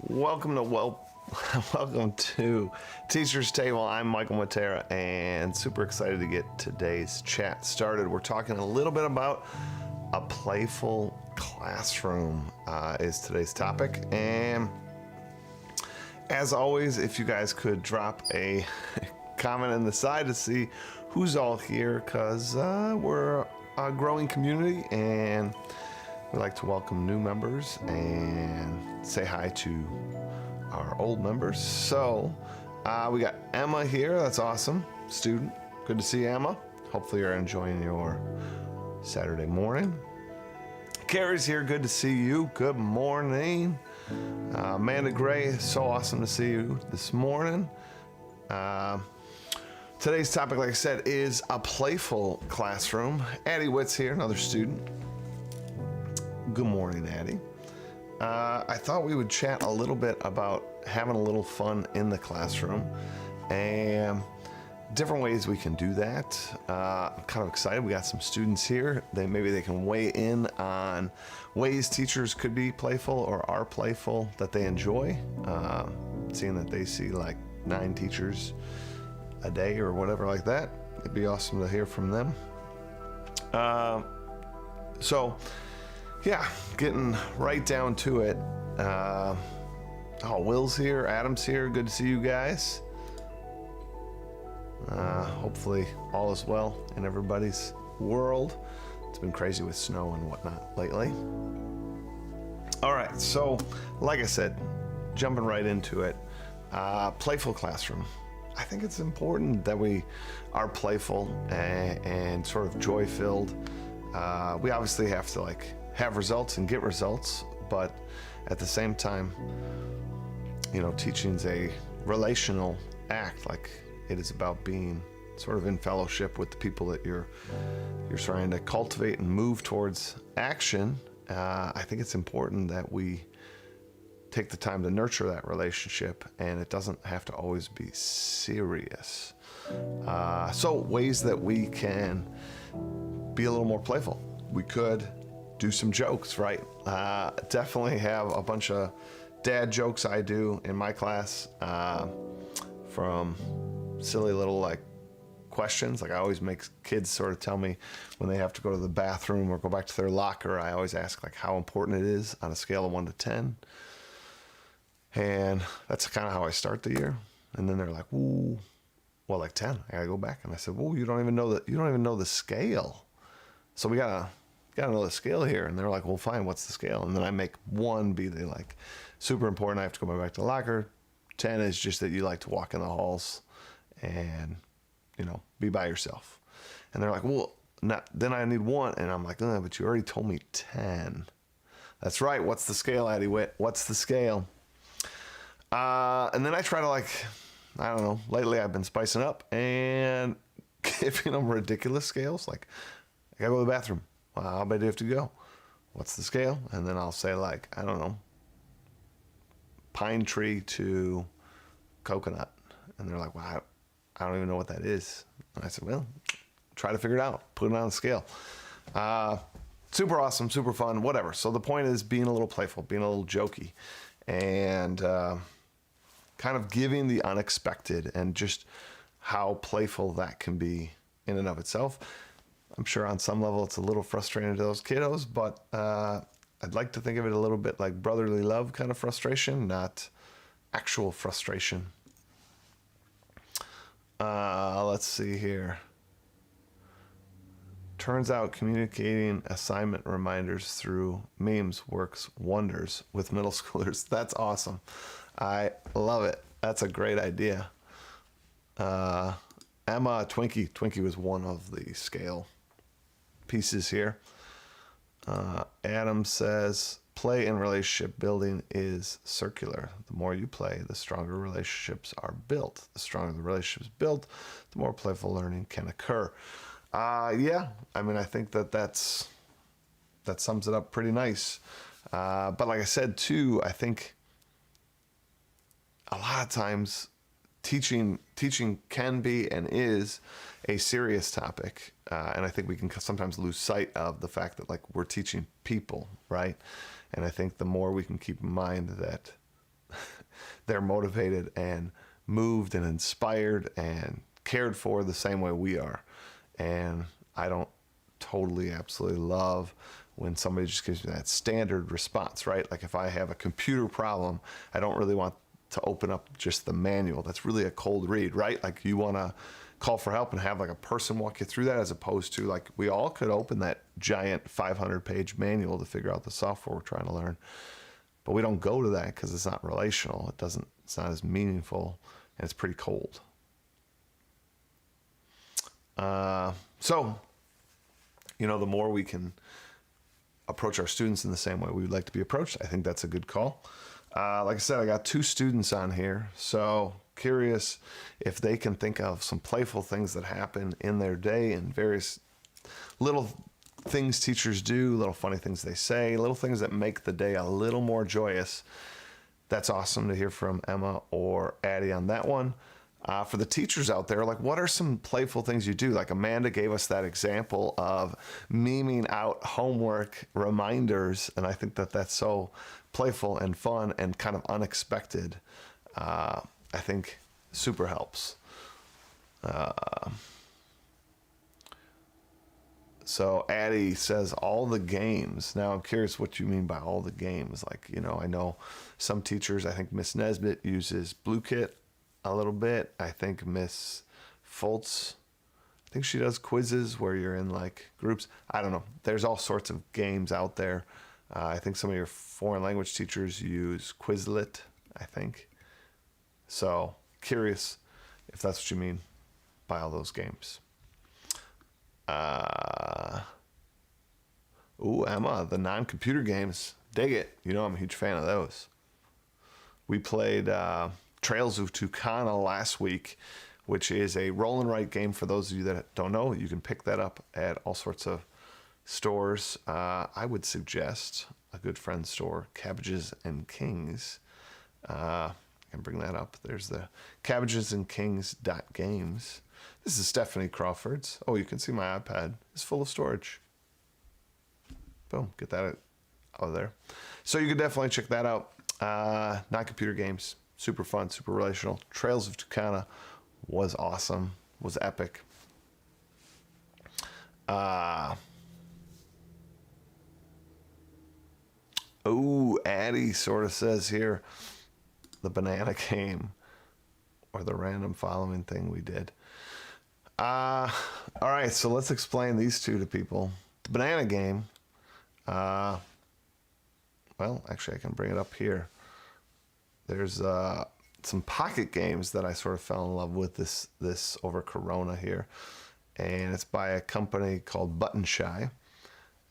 Welcome to welcome to Teacher's Table. I'm Michael Matera, and super excited to get today's chat started. We're talking a little bit about a playful classroom is today's topic, and as always, if you guys could drop a comment in the side to see who's all here, because we're a growing community and we like to welcome new members and say hi to our old members. So we got Emma here. That's awesome. Student. Good to see Emma. Hopefully you're enjoying your Saturday morning. Carrie's here. Good to see you. Good morning. Amanda Gray. So awesome to see you this morning. Today's topic, like I said, is a playful classroom. Addie Witt's here, another student. Good morning, Addie. I thought we would chat a little bit about having a little fun in the classroom and different ways we can do that. I'm kind of excited. We got some students here. Maybe they can weigh in on ways teachers could be playful or are playful that they enjoy. Seeing that they see like 9 teachers a day or whatever like that. It'd be awesome to hear from them. Yeah, getting right down to it. Will's here, Adam's here. Good to see you guys. Hopefully all is well in everybody's world. It's been crazy with snow and whatnot lately. All right, so like I said, jumping right into it. Playful classroom. I think it's important that we are playful and sort of joy-filled. We obviously have to have results and get results, but at the same time, teaching's a relational act. Like, it is about being sort of in fellowship with the people that you're trying to cultivate and move towards action. I think it's important that we take the time to nurture that relationship, and it doesn't have to always be serious. So ways that we can be a little more playful. We could do some jokes, right? Definitely have a bunch of dad jokes I do in my class, from silly little questions. I always make kids sort of tell me when they have to go to the bathroom or go back to their locker. I always ask how important it is on a scale of 1 to 10. And that's kind of how I start the year. And then they're like, "Ooh, well, 10. I gotta go back." And I said, "Well, you don't even know the scale. So we gotta know the scale here." And they're like, "Well, fine. What's the scale?" And then I make 1 be the super important. I have to go back to the locker. 10 is just that you like to walk in the halls and be by yourself. And they're like, "Well, then I need 1." And I'm like, "But you already told me 10. That's right. What's the scale, Addie Witt? What's the scale? And then I try to I don't know, lately I've been spicing up and giving them ridiculous scales. I gotta go to the bathroom. Well, how bad do you have to go? What's the scale? And then I'll say I don't know, pine tree to coconut. And they're like, "Well, I don't even know what that is." And I said, "Well, try to figure it out. Put it on a scale." Super awesome, super fun, whatever. So the point is being a little playful, being a little jokey, and kind of giving the unexpected and just how playful that can be in and of itself. I'm sure on some level it's a little frustrating to those kiddos, but I'd like to think of it a little bit like brotherly love kind of frustration, not actual frustration. Let's see here. Turns out communicating assignment reminders through memes works wonders with middle schoolers. That's awesome. I love it. That's a great idea. Emma, Twinkie was one of the scale pieces here. Adam says, "Play and relationship building is circular. The more you play, the stronger relationships are built. The stronger the relationships built, the more playful learning can occur." Yeah, I think that sums it up pretty nice. But like I said too, I think a lot of times teaching can be and is a serious topic, and I think we can sometimes lose sight of the fact that we're teaching people, right? And I think the more we can keep in mind that they're motivated and moved and inspired and cared for the same way we are. And I don't totally absolutely love when somebody just gives me that standard response, right? Like if I have a computer problem, I don't really want to open up just the manual. That's really a cold read, right? Like you want to call for help and have like a person walk you through that, as opposed to like we all could open that giant 500-page manual to figure out the software we're trying to learn. But we don't go to that because it's not relational. It's not as meaningful, and it's pretty cold. So, the more we can approach our students in the same way we would like to be approached, I think that's a good call. Like I said, I got 2 students on here, so curious if they can think of some playful things that happen in their day and various little things teachers do, little funny things they say, little things that make the day a little more joyous. That's awesome to hear from Emma or Addie on that one. For the teachers out there, like what are some playful things you do? Like Amanda gave us that example of memeing out homework reminders, and I think that that's so playful and fun and kind of unexpected. I think super helps. So Addie says all the games. Now I'm curious what you mean by all the games. Like, I know some teachers, I think Miss Nesbitt uses Blue Kit a little bit. I think Miss Foltz, I think she does quizzes where you're in like groups. I don't know. There's all sorts of games out there. I think some of your foreign language teachers use Quizlet, I think. So curious if that's what you mean by all those games. Emma, the non-computer games. Dig it. I'm a huge fan of those. We played Trails of Tucana last week, which is a roll and write game. For those of you that don't know, you can pick that up at all sorts of stores. I would suggest a good friend store, Cabbages and Kings. I can bring that up. There's the cabbagesandkings.games. This is Stephanie Crawford's. Oh, you can see my iPad is full of storage. Boom, get that out of there. So you can definitely check that out. Non-computer games, super fun, super relational. Trails of Tucana was awesome, was epic. Addie sort of says here, the banana game, or the random following thing we did. All right, so let's explain these two to people. The banana game, well, actually I can bring it up here. There's some pocket games that I sort of fell in love with this over Corona here. And it's by a company called Button Shy.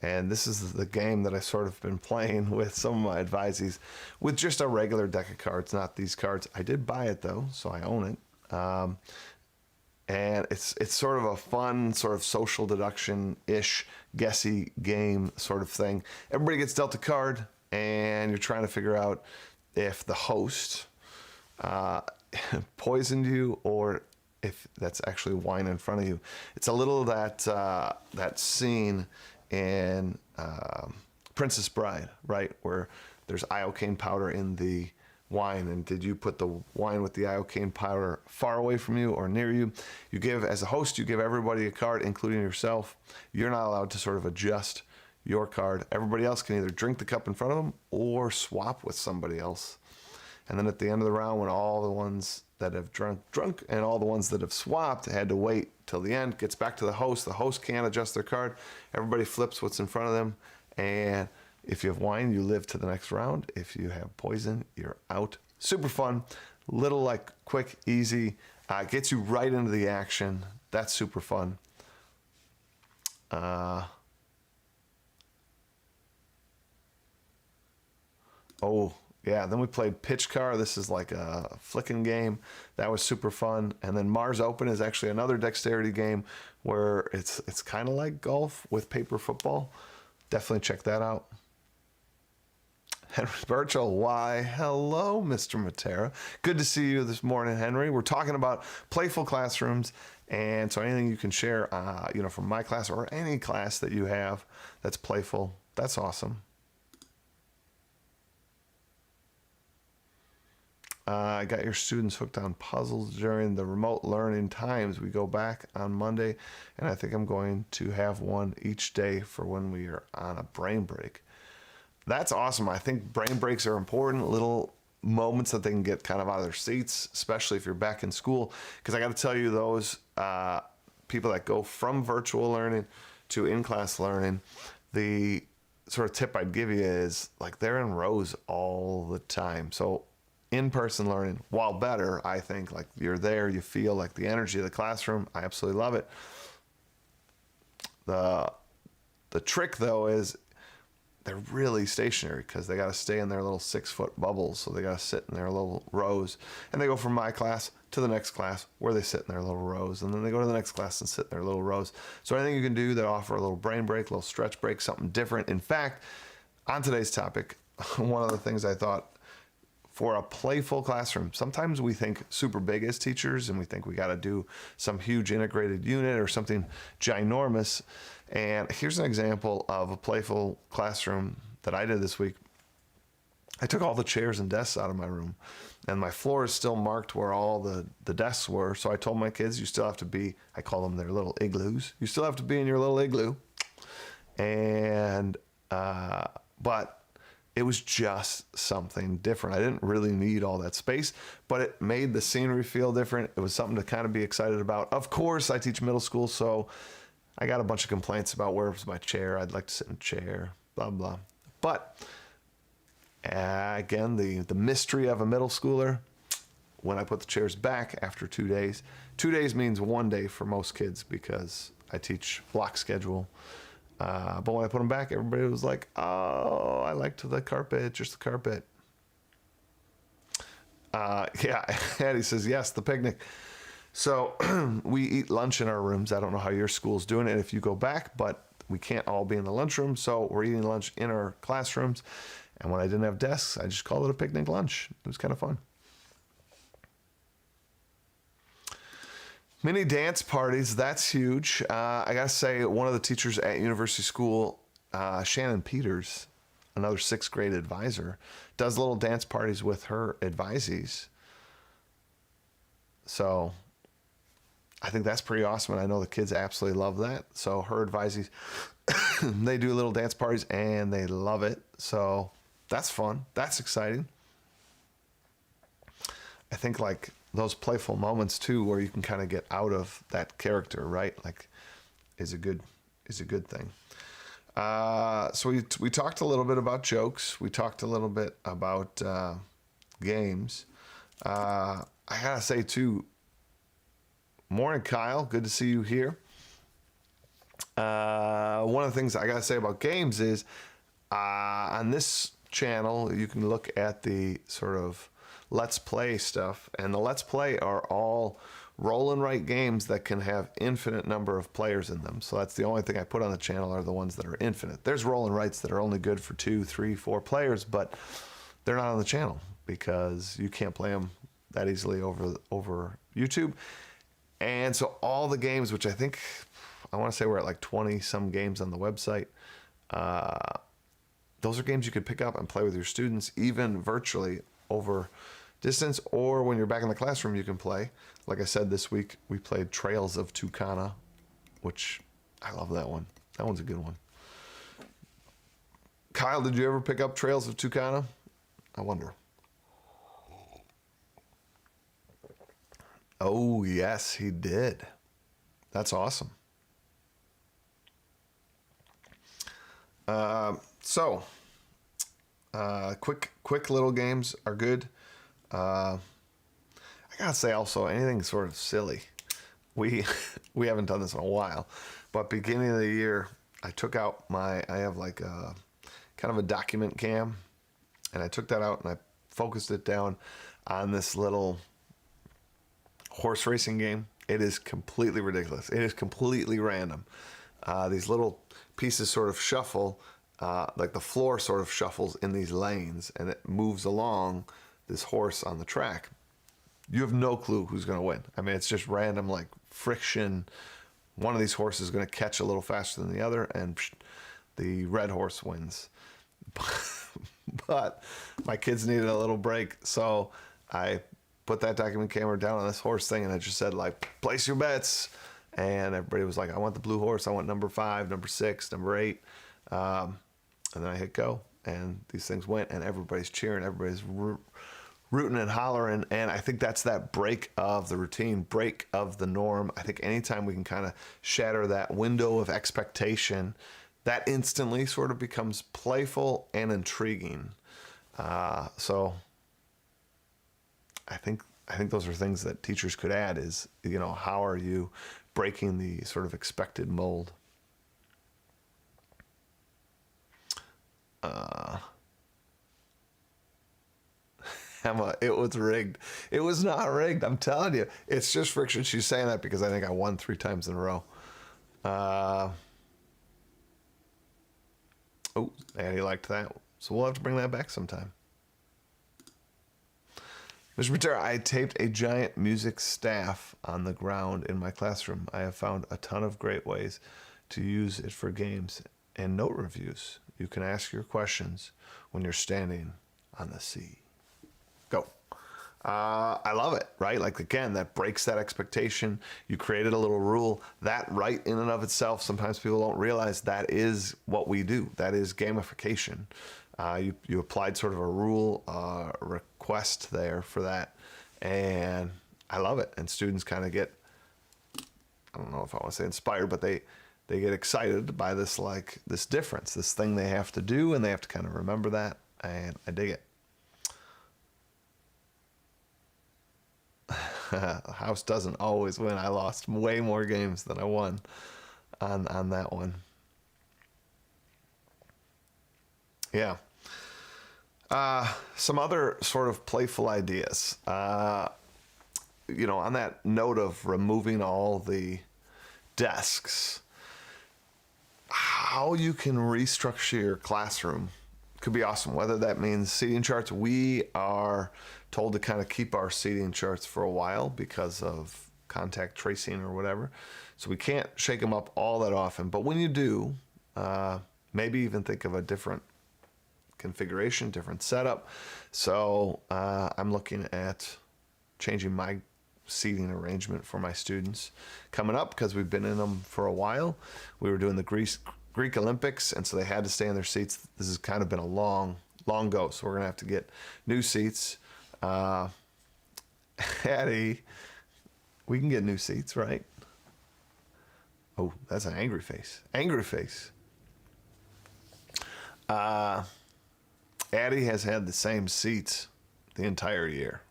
And this is the game that I sort of been playing with some of my advisees with just a regular deck of cards, not these cards. I did buy it though, so I own it. And it's sort of a fun sort of social deduction-ish guessy game sort of thing. Everybody gets dealt a card, and you're trying to figure out if the host poisoned you or if that's actually wine in front of you. It's a little that scene in Princess Bride, right, where there's iocane powder in the wine, and did you put the wine with the iocane powder far away from you or near you? You give, as a host, you give everybody a card, including yourself. You're not allowed to sort of adjust your card. Everybody else can either drink the cup in front of them or swap with somebody else. And then at the end of the round, when all the ones that have drunk and all the ones that have swapped had to wait till the end, gets back to the host can't adjust their card. Everybody flips what's in front of them, and if you have wine, you live to the next round. If you have poison, you're out. Super fun. Little like quick, easy. Gets you right into the action. That's super fun. Then we played Pitch Car. This is like a flicking game. That was super fun. And then Mars Open is actually another dexterity game where it's kind of like golf with paper football. Definitely check that out. Henry Birchall, why, hello, Mr. Matera. Good to see you this morning, Henry. We're talking about playful classrooms, and so anything you can share, from my class or any class that you have that's playful, that's awesome. I got your students hooked on puzzles during the remote learning times. We go back on Monday, and I think I'm going to have one each day for when we are on a brain break. That's awesome. I think brain breaks are important, little moments that they can get kind of out of their seats, especially if you're back in school. Because I got to tell you, those people that go from virtual learning to in-class learning, the sort of tip I'd give you is like they're in rows all the time. So in-person learning, while better, I think, like you're there, you feel like the energy of the classroom. I absolutely love it. The trick though is they're really stationary because they got to stay in their little 6-foot bubbles. So they got to sit in their little rows, and they go from my class to the next class where they sit in their little rows, and then they go to the next class and sit in their little rows. So anything you can do that offer a little brain break, a little stretch break, something different. In fact, on today's topic, one of the things I thought for a playful classroom, sometimes we think super big as teachers, and we think we got to do some huge integrated unit or something ginormous. And here's an example of a playful classroom that I did this week. I took all the chairs and desks out of my room, and my floor is still marked where all the desks were. So I told my kids, you still have to be, I call them their little igloos. You still have to be in your little igloo. And, but it was just something different. I didn't really need all that space, but it made the scenery feel different. It was something to kind of be excited about. Of course, I teach middle school, so I got a bunch of complaints about where's my chair. I'd like to sit in a chair, blah, blah. But again, the mystery of a middle schooler, when I put the chairs back after 2 days, 2 days means 1 day for most kids because I teach block schedule. But when I put them back, everybody was like, oh, I liked the carpet, just the carpet. Yeah, Eddie says, yes, the picnic. So we eat lunch in our rooms. I don't know how your school's doing it if you go back, but we can't all be in the lunchroom. So we're eating lunch in our classrooms. And when I didn't have desks, I just called it a picnic lunch. It was kind of fun. Mini dance parties, that's huge. I got to say, one of the teachers at University School, Shannon Peters, another 6th grade advisor, does little dance parties with her advisees. So I think that's pretty awesome, and I know the kids absolutely love that. So her advisees, they do little dance parties, and they love it. So that's fun. That's exciting. I think like those playful moments too, where you can kind of get out of that character, right? Like, is a good thing. So we talked a little bit about jokes. We talked a little bit about games. I gotta say too, morning, Kyle. Good to see you here. One of the things I gotta say about games is on this channel, you can look at the sort of Let's Play stuff, and the Let's Play are all roll and write games that can have infinite number of players in them. So that's the only thing I put on the channel are the ones that are infinite. There's roll and writes that are only good for 2, 3, 4 players, but they're not on the channel because you can't play them that easily over YouTube. And so all the games, which I think, I want to say we're at like 20 some games on the website, those are games you could pick up and play with your students, even virtually over distance, or when you're back in the classroom, you can play. Like I said, this week we played Trails of Tucana, which I love that one. That one's a good one. Kyle, did you ever pick up Trails of Tucana? I wonder. Oh, yes, he did. That's awesome. Quick little games are good. I gotta say also, anything sort of silly. We haven't done this in a while, but beginning of the year, I took out I have like a kind of a document cam, and I took that out and I focused it down on this little horse racing game. It is completely ridiculous. It is completely random. These little pieces sort of shuffle, like the floor sort of shuffles in these lanes, and it moves along this horse on the track. You have no clue who's going to win. I mean, it's just random, like friction. One of these horses is going to catch a little faster than the other, and the red horse wins. But my kids needed a little break, so I put that document camera down on this horse thing, and I just said, like, place your bets. And everybody was like, I want the blue horse. I want number 5, number 6, number 8. And then I hit go, and these things went, and everybody's cheering. Everybody's rooting and hollering. And I think that's that break of the routine, break of the norm. I think anytime we can kind of shatter that window of expectation, that instantly sort of becomes playful and intriguing. So I think those are things that teachers could add is, how are you breaking the sort of expected mold? Emma, it was rigged. It was not rigged. I'm telling you. It's just friction. She's saying that because I think I won 3 times in a row. Addie liked that. So we'll have to bring that back sometime. Mr. Matera, I taped a giant music staff on the ground in my classroom. I have found a ton of great ways to use it for games and note reviews. You can ask your questions when you're standing on the sea. Go. I love it, right? Like, again, that breaks that expectation. You created a little rule. That right in and of itself, sometimes people don't realize that is what we do. That is gamification. You applied sort of a rule request there for that, and I love it. And students kind of get, I don't know if I want to say inspired, but they get excited by this, like, this difference, this thing they have to do, and they have to kind of remember that, and I dig it. House doesn't always win. I lost way more games than I won on that one. Yeah. Some other sort of playful ideas. On that note of removing all the desks, how you can restructure your classroom could be awesome. Whether that means seating charts, we are told to kind of keep our seating charts for a while because of contact tracing or whatever. So we can't shake them up all that often. But when you do, maybe even think of a different configuration, different setup. So I'm looking at changing my seating arrangement for my students coming up because we've been in them for a while. We were doing the Greek Olympics, and so they had to stay in their seats. This has kind of been a long go, so we're going to have to get new seats. Addie, we can get new seats, right? Oh, that's an angry face. Angry face. Addie has had the same seats the entire year,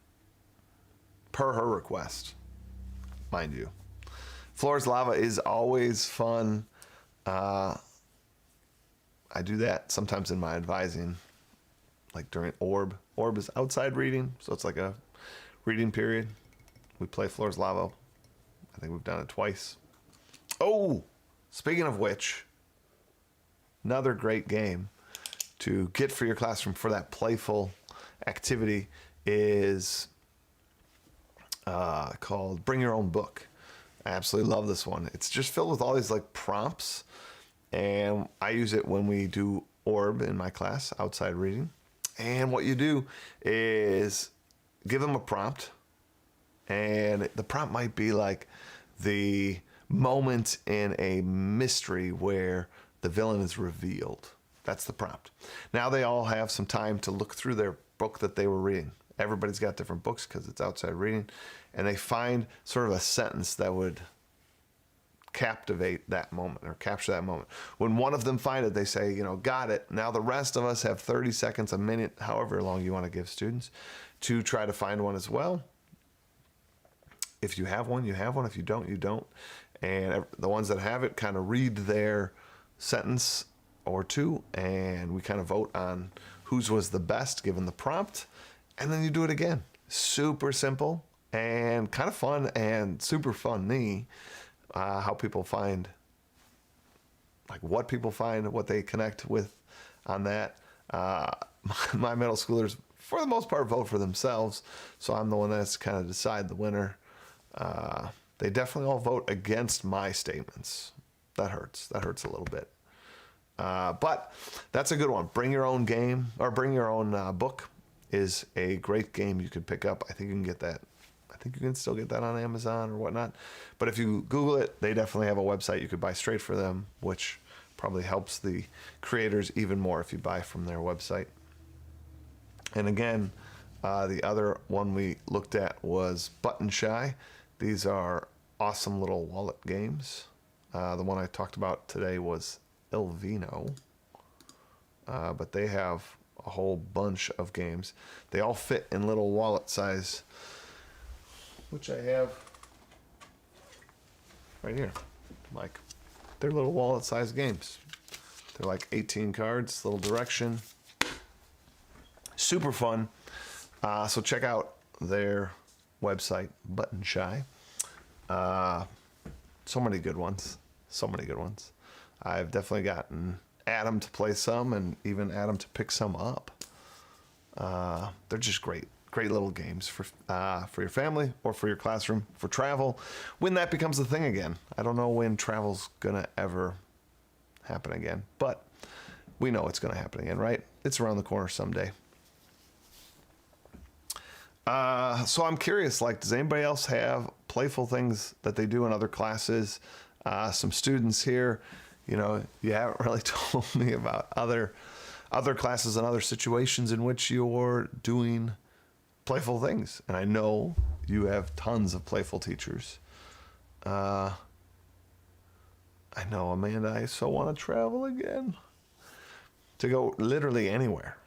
per her request, mind you. Floor's Lava is always fun. I do that sometimes in my advising, like during Orb. Orb is outside reading, so it's like a reading period. We play Floor's Lava. I think we've done it twice. Oh, speaking of which, another great game to get for your classroom for that playful activity is called Bring Your Own Book. I absolutely love this one. It's just filled with all these like prompts, and I use it when we do Orb in my class, outside reading. And what you do is give them a prompt, and the prompt might be like the moment in a mystery where the villain is revealed. That's the prompt. Now they all have some time to look through their book that they were reading. Everybody's got different books because it's outside reading, and they find sort of a sentence that would captivate that moment or capture that moment. When one of them find it, they say, got it. Now the rest of us have 30 seconds, a minute, however long you want to give students to try to find one as well. If you have one, you have one. If you don't, you don't. And the ones that have it kind of read their sentence or two, and we kind of vote on whose was the best given the prompt, and then you do it again. Super simple and kind of fun and super funny. How people find, like what people find, what they connect with on that. My middle schoolers, for the most part, vote for themselves, so I'm the one that has to kind of decide the winner. They definitely all vote against my statements. That hurts. That hurts a little bit. But that's a good one. Bring your own game, or bring your own book. is a great game you could pick up. I think you can get that. I think you can still get that on Amazon or whatnot. But if you Google it, they definitely have a website you could buy straight for them, which probably helps the creators even more if you buy from their website. And again, the other one we looked at was Button Shy. These are awesome little wallet games. The one I talked about today was Il Vino. But they have a whole bunch of games. They all fit in little wallet size, which I have right here. Like, they're little wallet size games. They're like 18 cards, little direction. Super fun. So check out their website, Button Shy. So many good ones. So many good ones. I've definitely gotten Adam to play some and even Adam to pick some up. They're just great little games for your family or for your classroom, for travel, when that becomes a thing again. I don't know when travel's gonna ever happen again, but we know it's gonna happen again, right? It's around the corner someday. So I'm curious, like, does anybody else have playful things that they do in other classes? Some students here, you haven't really told me about other classes and other situations in which you're doing playful things. And I know you have tons of playful teachers. I know, Amanda, I so want to travel again. To go literally anywhere.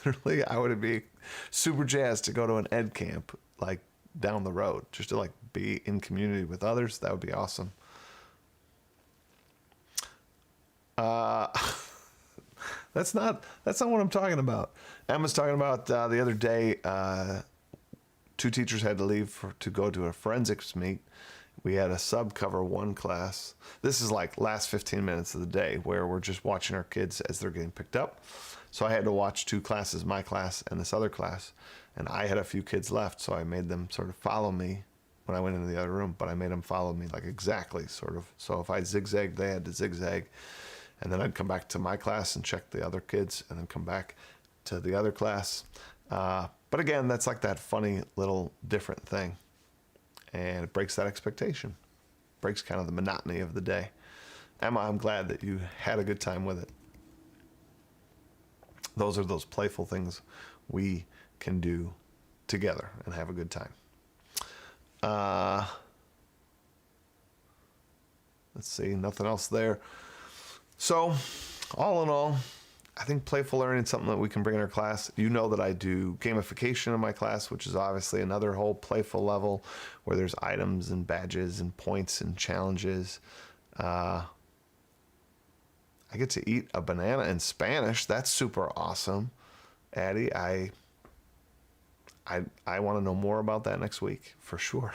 Literally, I would be super jazzed to go to an ed camp, like, down the road, just to, like, be in community with others. That would be awesome. That's not what I'm talking about. Emma's talking about the other day, 2 teachers had to leave to go to a forensics meet. We had a sub cover 1 class. This is like last 15 minutes of the day where we're just watching our kids as they're getting picked up. So I had to watch 2 classes, my class and this other class. And I had a few kids left, so I made them sort of follow me when I went into the other room, but I made them follow me like exactly, sort of. So if I zigzagged, they had to zigzag. And then I'd come back to my class and check the other kids and then come back to the other class. But again, that's like that funny little different thing. And it breaks that expectation. Breaks kind of the monotony of the day. Emma, I'm glad that you had a good time with it. Those are those playful things we can do together and have a good time. Let's see, nothing else there. So, all in all, I think playful learning is something that we can bring in our class. You know that I do gamification in my class, which is obviously another whole playful level where there's items and badges and points and challenges. I get to eat a banana in Spanish. That's super awesome. Addie, I want to know more about that next week for sure.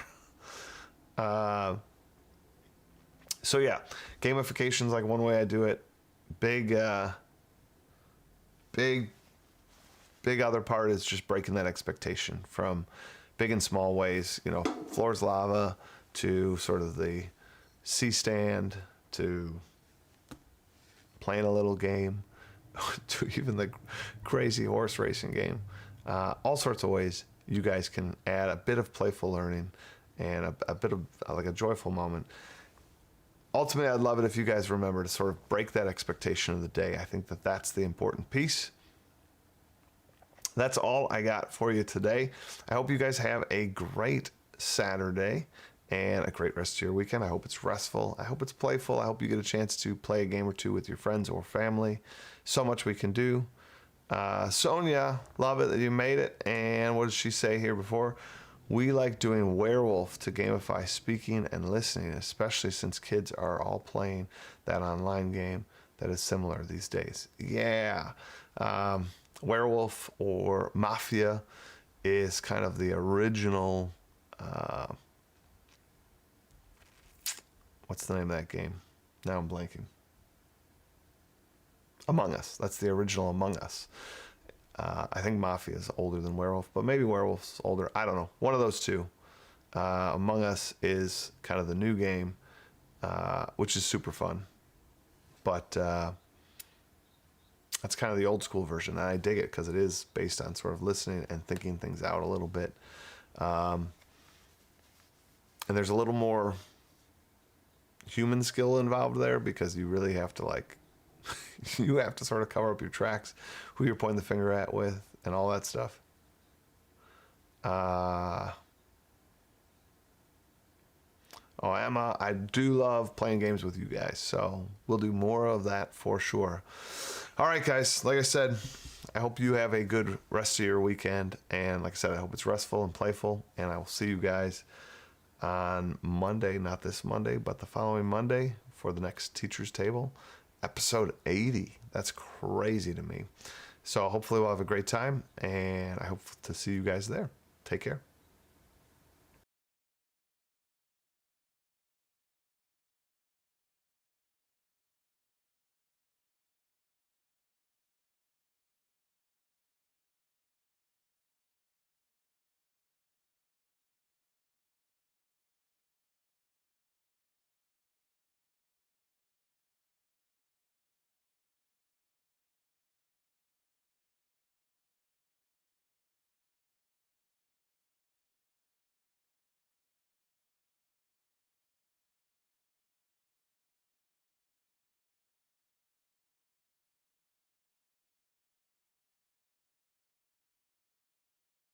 So yeah, gamification is like one way I do it. Big other part is just breaking that expectation from big and small ways, floor's lava to sort of the C-stand to playing a little game to even the crazy horse racing game. All sorts of ways you guys can add a bit of playful learning and a bit of like a joyful moment. Ultimately, I'd love it if you guys remember to sort of break that expectation of the day. I think that that's the important piece. That's all I got for you today. I hope you guys have a great Saturday and a great rest of your weekend. I hope it's restful. I hope it's playful. I hope you get a chance to play a game or two with your friends or family. So much we can do. Sonia, love it that you made it. And what did she say here before? We like doing Werewolf to gamify speaking and listening, especially since kids are all playing that online game that is similar these days. Yeah. Werewolf or Mafia is kind of the original, what's the name of that game? Now I'm blanking. Among Us. That's the original Among Us. I think Mafia is older than Werewolf, but maybe Werewolf's older. I don't know. One of those two. Among Us is kind of the new game, which is super fun. But That's kind of the old school version. And I dig it because it is based on sort of listening and thinking things out a little bit. And there's a little more human skill involved there because you really have to like, you have to sort of cover up your tracks, who you're pointing the finger at with, and all that stuff. Oh, Emma, I do love playing games with you guys, so we'll do more of that for sure. All right, guys, like I said, I hope you have a good rest of your weekend, and like I said, I hope it's restful and playful, and I will see you guys on Monday, not this Monday, but the following Monday for the next Teacher's Table, episode 80. That's crazy to me. So hopefully we'll have a great time, and I hope to see you guys there. Take care.